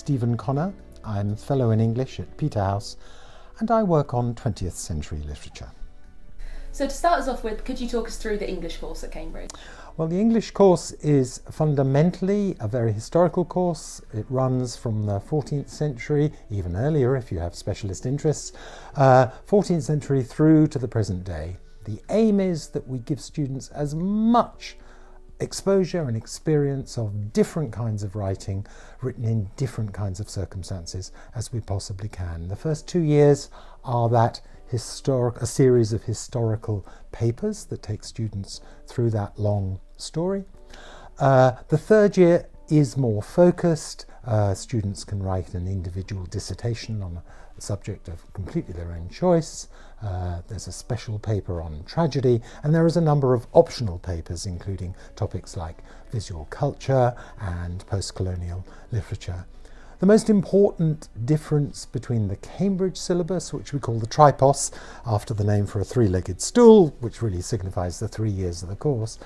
Prof Connor. I'm Fellow in English at Peterhouse and I work on 20th century literature. So to start us off with, could you talk us through the English course at Cambridge? Well, the English course is fundamentally a very historical course. It runs from the 14th century, even earlier if you have specialist interests, 14th century through to the present day. The aim is that we give students as much exposure and experience of different kinds of writing written in different kinds of circumstances as we possibly can. The first 2 years are that a series of historical papers that take students through that long story. The third year is more focused. Students can write an individual dissertation on a subject of completely their own choice. There's a special paper on tragedy, and there is a number of optional papers including topics like visual culture and post-colonial literature. The most important difference between the Cambridge syllabus, which we call the tripos, after the name for a three-legged stool, which really signifies the 3 years of the course,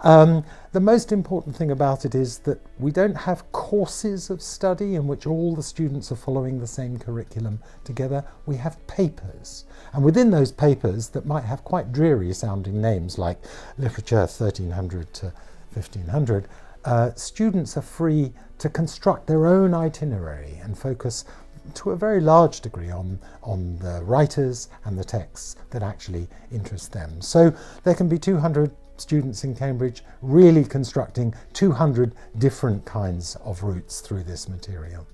the most important thing about it is that we don't have courses of study in which all the students are following the same curriculum together. We have papers, and within those papers that might have quite dreary sounding names like Literature 1300 to 1500, students are free to construct their own itinerary and focus to a very large degree on the writers and the texts that actually interest them. So there can be 200 students in Cambridge really constructing 200 different kinds of routes through this material.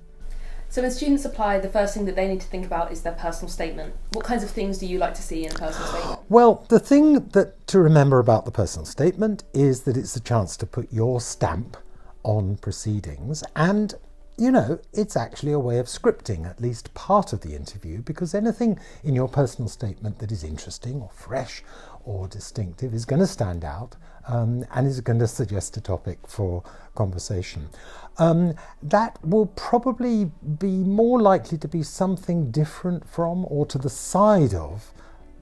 So when students apply, the first thing that they need to think about is their personal statement. What kinds of things do you like to see in a personal statement? Well, the thing to remember about the personal statement is that it's a chance to put your stamp on proceedings, and you know, it's actually a way of scripting at least part of the interview, because anything in your personal statement that is interesting or fresh or distinctive is going to stand out and is going to suggest a topic for conversation. That will probably be more likely to be something different from or to the side of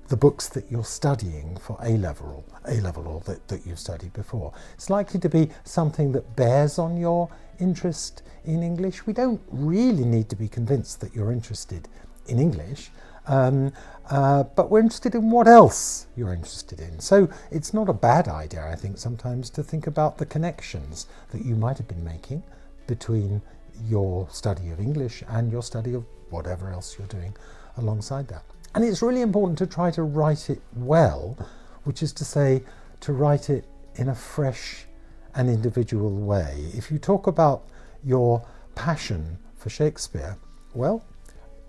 the books that you're studying for A-level or that you've studied before. It's likely to be something that bears on your interest in English. We don't really need to be convinced that you're interested in English, but we're interested in what else you're interested in. So it's not a bad idea, I think, sometimes to think about the connections that you might have been making between your study of English and your study of whatever else you're doing alongside that. And it's really important to try to write it well, which is to say, to write it in a fresh and individual way. If you talk about your passion for Shakespeare, well,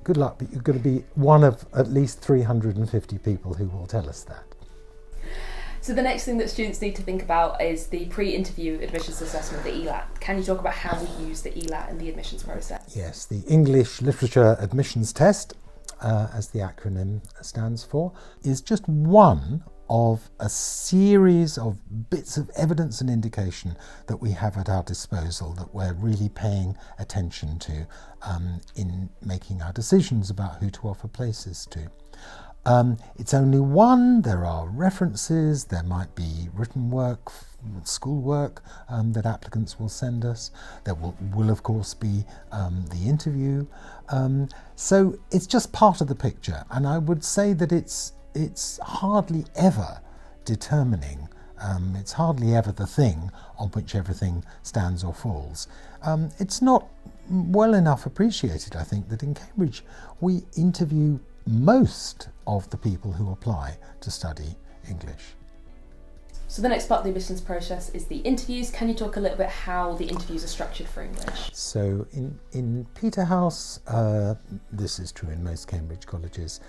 good luck, but you're going to be one of at least 350 people who will tell us that. So the next thing that students need to think about is the pre-interview admissions assessment, the ELAT. Can you talk about how we use the ELAT in the admissions process? Yes, the English Literature Admissions Test, as the acronym stands for, is just one of a series of bits of evidence and indication that we have at our disposal that we're really paying attention to in making our decisions about who to offer places to. It's only one. There are references, there might be written work, schoolwork that applicants will send us. There will of course be the interview. So it's just part of the picture, and I would say that it's hardly ever determining. It's hardly ever the thing on which everything stands or falls. It's not well enough appreciated, I think, that in Cambridge we interview most of the people who apply to study English. So the next part of the admissions process is the interviews. Can you talk a little bit how the interviews are structured for English? So in Peterhouse, this is true in most Cambridge colleges,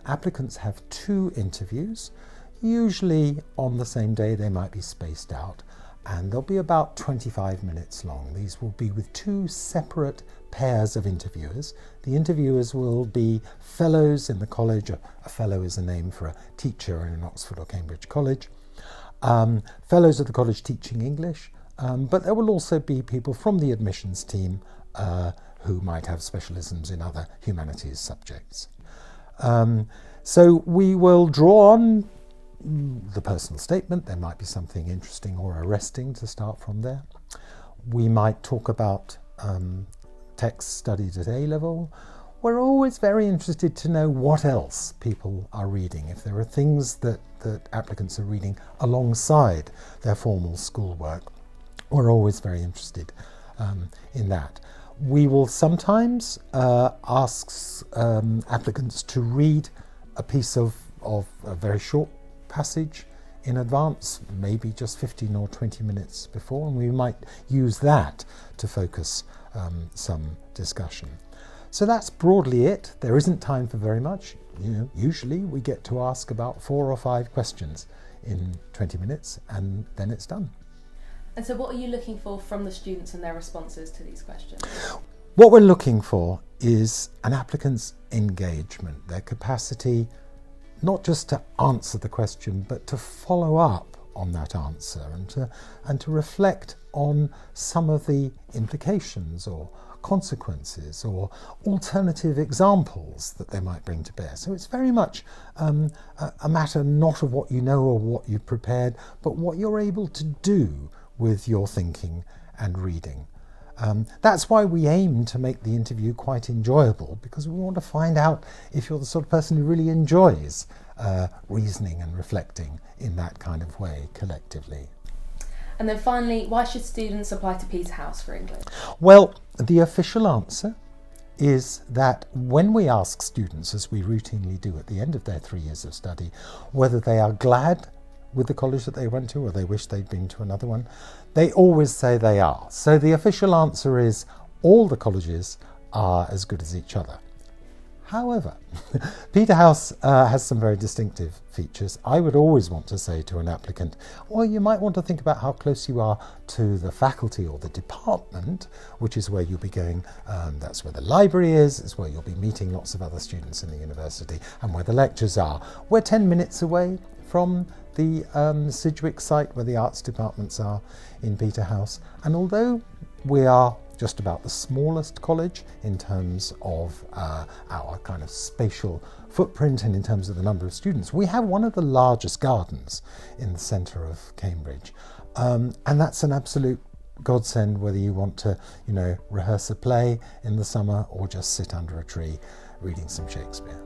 applicants have 2 interviews. Usually on the same day, they might be spaced out, and they'll be about 25 minutes long. These will be with 2 separate pairs of interviewers. The interviewers will be fellows in the college. A fellow is a name for a teacher in an Oxford or Cambridge college. Fellows of the college teaching English, but there will also be people from the admissions team who might have specialisms in other humanities subjects. So we will draw on the personal statement. There might be something interesting or arresting to start from there. We might talk about text studied at A-level. We're always very interested to know what else people are reading, if there are things that applicants are reading alongside their formal schoolwork. We're always very interested in that. We will sometimes ask applicants to read a piece of a very short passage in advance, maybe just 15 or 20 minutes before, and we might use that to focus some discussion. So that's broadly it. There isn't time for very much. Usually we get to ask about 4 or 5 questions in 20 minutes and then it's done. And so what are you looking for from the students and their responses to these questions? What we're looking for is an applicant's engagement, their capacity not just to answer the question, but to follow up on that answer and to reflect on some of the implications or consequences or alternative examples that they might bring to bear. So it's very much a matter not of what you know or what you've prepared, but what you're able to do with your thinking and reading. That's why we aim to make the interview quite enjoyable, because we want to find out if you're the sort of person who really enjoys reasoning and reflecting in that kind of way collectively. And then finally, why should students apply to Peterhouse for English? Well, the official answer is that when we ask students, as we routinely do at the end of their 3 years of study, whether they are glad with the college that they went to or they wish they'd been to another one, they always say they are. So the official answer is all the colleges are as good as each other. However, Peterhouse has some very distinctive features. I would always want to say to an applicant, well, you might want to think about how close you are to the faculty or the department, which is where you'll be going. That's where the library is, it's where you'll be meeting lots of other students in the university, and where the lectures are. We're 10 minutes away from the Sidgwick site where the arts departments are in Peterhouse, and although we are just about the smallest college in terms of our kind of spatial footprint and in terms of the number of students, we have one of the largest gardens in the centre of Cambridge, and that's an absolute godsend whether you want to, rehearse a play in the summer or just sit under a tree reading some Shakespeare.